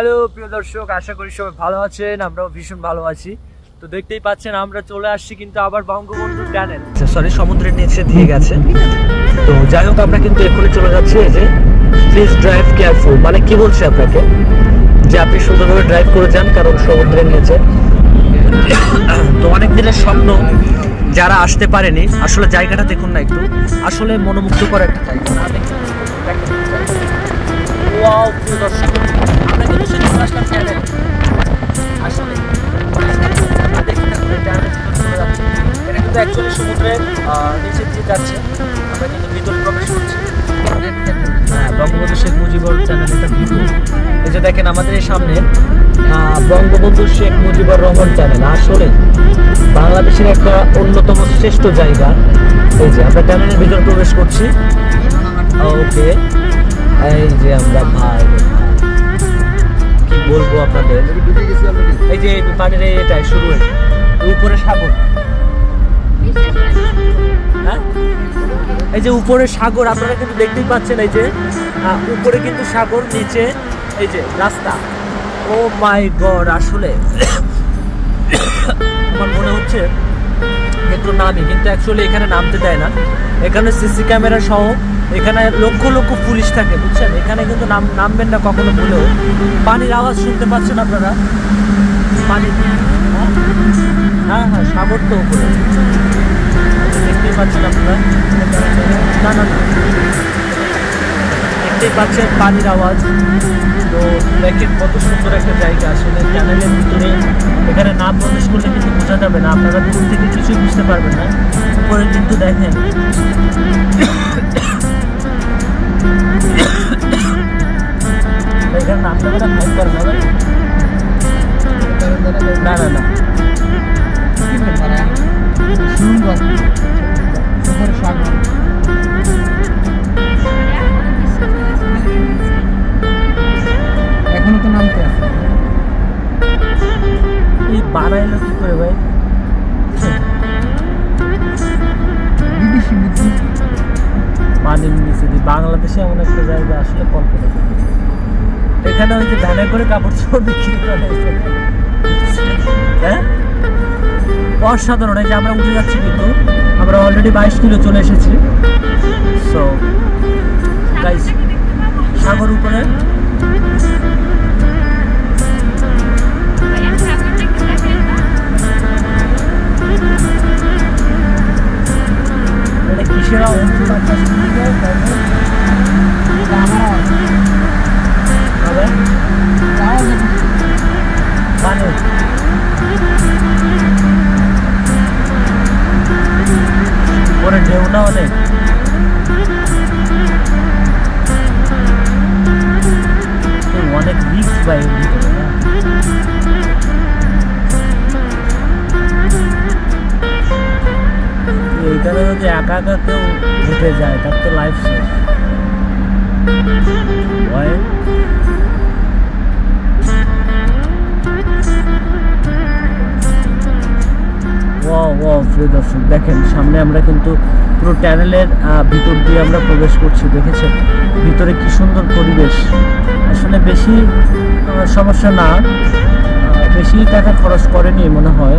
Hello প্রিয় দর্শক, আশা করি সবাই ভালো আছেন। আমরাও ভীষণ ভালো আছি। তো দেখতেই পাচ্ছেন আমরা চলে আসছি কিন্তু আবার বঙ্গবন্ধু টানেল, সরি সমুদ্রের নিচে দিয়ে গেছে। তো যাই হোক, আমরা কিন্তু এক্ষুনি চলে যাচ্ছি। এই যে প্লিজ ড্রাইভ কেয়ারফুল, মানে কি বলছে আপনাকে যে আপনি সুন্দরভাবে ড্রাইভ করে যান, কারণ সমুদ্রের নিচে। তো অনেক দিনের স্বপ্ন যারা আসতে পারেনি, আসলে জায়গাটা দেখুন না একটু, আসলে মনোমুগ্ধকর একটা জায়গা। ওয়াও প্রিয় দর্শক, আমরা কিন্তু চলে আসলাম টানেল। আসলে এটা কিন্তু অ্যাকচুয়ালি সমুদ্রের নিচে দিয়ে যাচ্ছে। আমরা কিন্তু ভিতরে প্রবেশ করছি। হ্যাঁ, বঙ্গবন্ধু শেখ মুজিবুর টানেল, এটা ভিতর। এই যে দেখেন আমাদের এই সামনে বঙ্গবন্ধু শেখ মুজিবুর রহমান টানেল, আসলে বাংলাদেশের একটা অন্যতম শ্রেষ্ঠ জায়গা। এই যে আমরা টানেলের ভিতরে প্রবেশ করছি। ওকে, এই যে আমরা ভাই কি বলবো আপনাদের, এই যে পানির এটাই শুরু হয়ে উপরে সাগর। হ্যাঁ, এই যে উপরে সাগর আপনারা কিন্তু দেখতেই পাচ্ছেন। এই যে উপরে কিন্তু সাগর, নিচে এই যে রাস্তা। ও মাই গড, আসলে আমার মনে হচ্ছে একটু নামি, কিন্তু অ্যাকচুয়ালি এখানে নামতে দেয় না। এখানে সিসি ক্যামেরা সহ এখানে লক্ষ লক্ষ পুলিশ থাকে, বুঝছেন। এখানে কিন্তু নামবেন না কখনো ভুলেও। পানির আওয়াজ শুনতে পাচ্ছেন আপনারা, পানি। হ্যাঁ হ্যাঁ, সাগর তো উপরে দেখতেই পাচ্ছেন আপনারা। না না না, দেখতেই পাচ্ছেন পানির আওয়াজ। তো দেখেন কত সুন্দর একটা জায়গা। আসলে টানেলের ভিতরে এখানে না প্রবেশ করলে কিন্তু বোঝা যাবে না, আপনারা দূর থেকে কিছুই বুঝতে পারবেন না। উপরে কিন্তু দেখেন এখানে নামতে পারে ফাইট করে না ভাই। না না না, এখনো তো নামতে আছে। এই বানাইলো কি করে ভাই? পানির নিচে দিয়ে বাংলাদেশে এমন একটা জায়গা, আসলে কল্পনা। এখানে ওই যে ধানে করে কাপড় চোপড় বিক্রি করে। হ্যাঁ, অসাধারণ। এই যে আমরা উঠে যাচ্ছি, কিন্তু আমরা অলরেডি 22 কিলো চলে এসেছি। সো গাইস, সাগর উপরে কিসের মানে ওরে ঢেউ না অনেক। অনেক রিস্ক ভাই এর ভিতরে। এইখানে যদি একা একা কেউ উঠে যায়, তার তো লাইফ শেষ। প্রিয় দর্শক দেখেন, সামনে আমরা কিন্তু পুরো টানেলের ভিতর দিয়ে আমরা প্রবেশ করছি। দেখেছেন ভিতরে কি সুন্দর পরিবেশ। আসলে বেশি সমস্যা না, বেশি টাকা খরচ করেনি মনে হয়।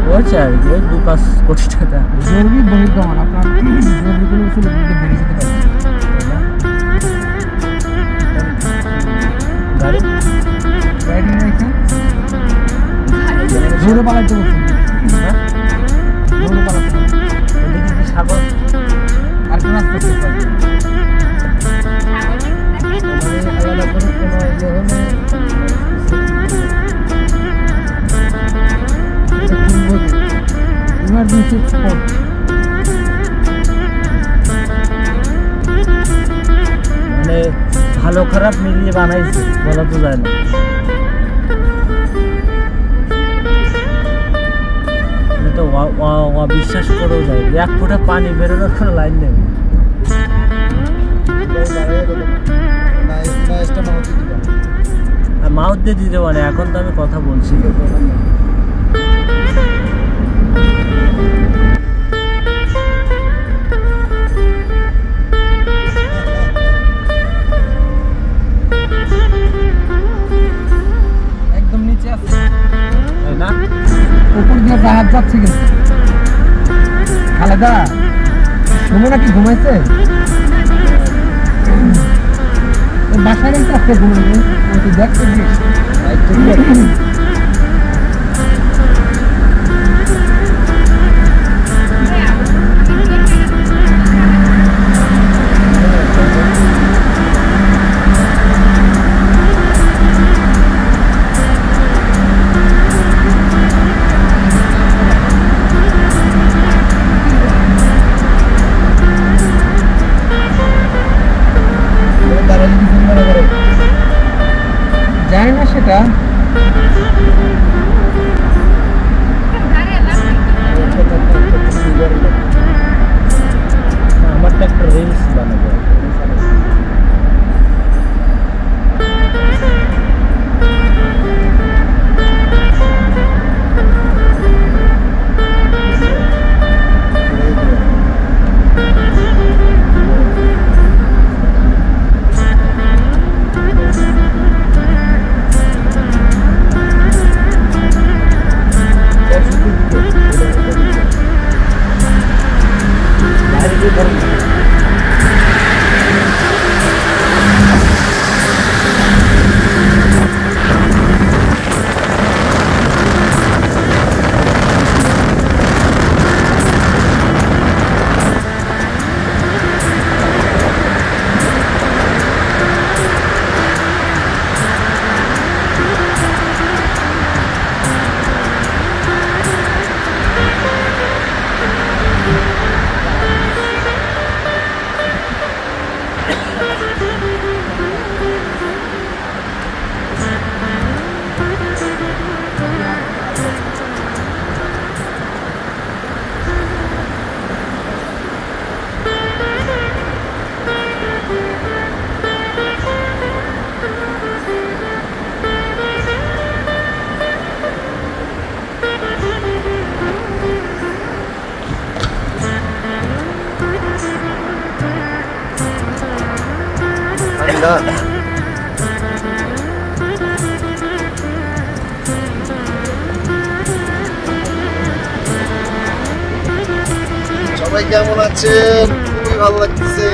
হয়েছে আর কি 2-5 কোটি টাকা। জরুরি বহির্গমন, আপনার জরুরিগুলো ছিল বেড়ে যেতে পারে। গাড়ি গাড়ি রেখে জোরে পালাইতে বলছেন। হ্যাঁ, জোরে পালাতে ওদিকে কি সাগর আর কোন রাস্তা ছিল? আলাদা করে কোনো ইয়ে হলে ইমার্জেন্সি স্পট। মানে ভালো খারাপ মিলিয়ে বানাইছে, বলা তো যায় না। তো অবিশ্বাস করেও যায়, 1 ফোঁটা পানি বেরোনোর কোনো লাইন নেই। মাউথ দিয়ে দিতে পারে, এখন তো আমি কথা বলছি। পাচ্ছে কিন্তু। খালেদা সুমনা কি ঘুমাইছে? বাসায় গেছে আজকে ঘুমাইবে, তুই দেখতে দিস। জানি না সেটা। আমার তো একটা রিলস বানাবো। সবাই কেমন আছেন? খুবই ভালো লাগতেছে।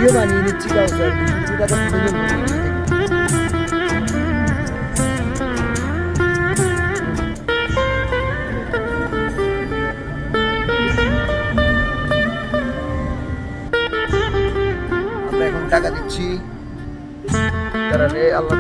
ভিডিও বানিয়ে নিচ্ছি কাউসার, ভিডিওটা আমরা এখন টাকা দিচ্ছি। তারা রে আল্লাহ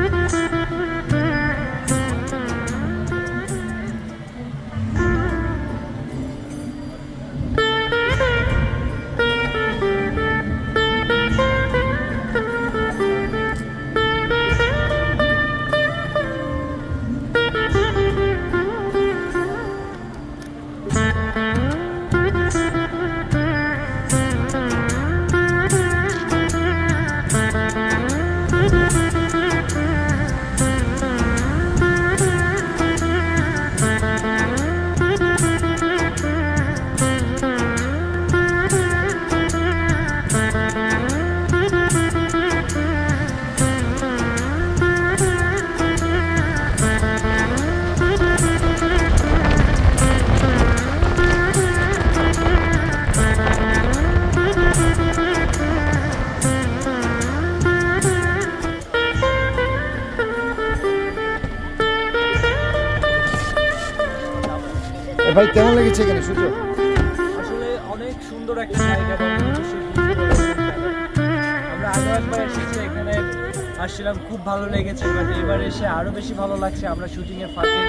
ভাই কেমন লেগেছে এখানে সূর্য? আসলে অনেক সুন্দর একটা জায়গা আমরা আগে একবার এসেছি এখানে আসছিলাম, খুব ভালো লেগেছে। বাট এবার এসে আরও বেশি ভালো লাগছে। আমরা শুটিংয়ের ফাঁকে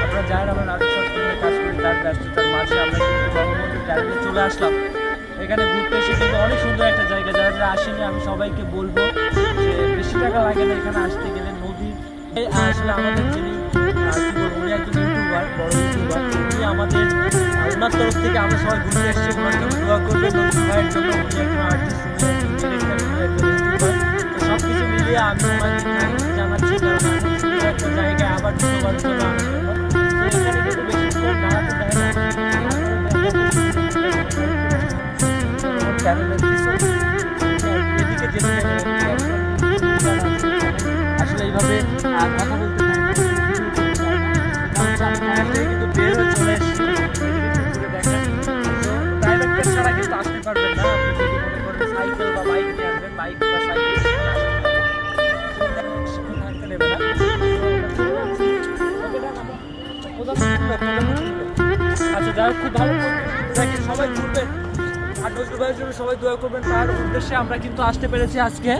আমরা যারা আমরা নাটক সরকারের কাজ করি তার ব্যস্ততার মাঝে আমরা কিন্তু বঙ্গবন্ধু ট্যালেন্টে চলে আসলাম এখানে ঘুরতে এসে। কিন্তু অনেক সুন্দর একটা জায়গা, যারা যারা আসেনি আমি সবাইকে বলবো যে বেশি টাকা লাগে না এখানে আসতে গেলে। নদীর আসলে আমাদের যিনি কী বলবো, উনি একজন ইউটিউবার, বড় ইউটিউবার, উনি আমাদের ওনার তরফ থেকে আমরা সবাই ঘুরতে এসেছি। ওনার জন্য দোয়া করবেন, নদী ভাইয়ের জন্য। উনি একজন আর্টিস্ট, উনি একজন ডিরেক্টর, উনি একজন ইউটিউবার। তো সব কিছু মিলিয়ে আমি ওনাকে জানাচ্ছি, কারণ এখন সুন্দর একটা জায়গায় আবার দ্বিতীয়বারের জন্য আনার জন্য। তো এখানে কিন্তু বেশিক্ষণ দাঁড়াতে দেয় না। চ্যানেলের এদিকে যেতে আসলে এইভাবে কথা বলতে চাই না, কিন্তু বের হয়ে চলে এসেছি দেখেন। তো ডাইরেক্টর ছাড়া কিন্তু আসতে পারবেন না। আপনি যদি মনে করেন সাইকেল বা বাইক নিয়ে আসবেন, বাইক বা সাইকেল থাকতে নেবে না। আচ্ছা, যারা খুব ভালো দেখেন, সবাই ঘুরবেন আর নজরুল ভাইয়ের জন্য সবাই দোয়া করবেন। তার উদ্দেশ্যে আমরা কিন্তু আসতে পেরেছি আজকে।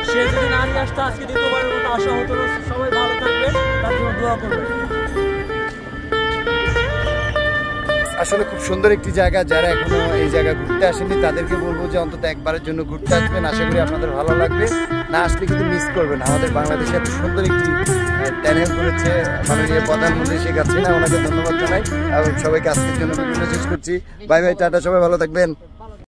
সে যদি না নিয়ে আসতো আজকে দ্বিতীয়বারের মতো আসা হতো না। সবাই ভালো থাকবেন, তার জন্য দোয়া করবেন। আসলে খুব সুন্দর একটি জায়গা। যারা এখনো এই জায়গা ঘুরতে আসেনি তাদেরকে বলবো যে অন্তত একবারের জন্য ঘুরতে আসবেন। আশা করি আপনাদের ভালো লাগবে। না আসলে কিন্তু মিস করবেন। আমাদের বাংলাদেশে এত সুন্দর একটি ট্যানেল করেছে মাননীয় প্রধানমন্ত্রী শেখ হাসিনা, ওনাকে ধন্যবাদ জানাই। এবং সবাইকে আজকের জন্য ভিডিওটা শেষ করছি। বাই বাই, টাটা, সবাই ভালো থাকবেন।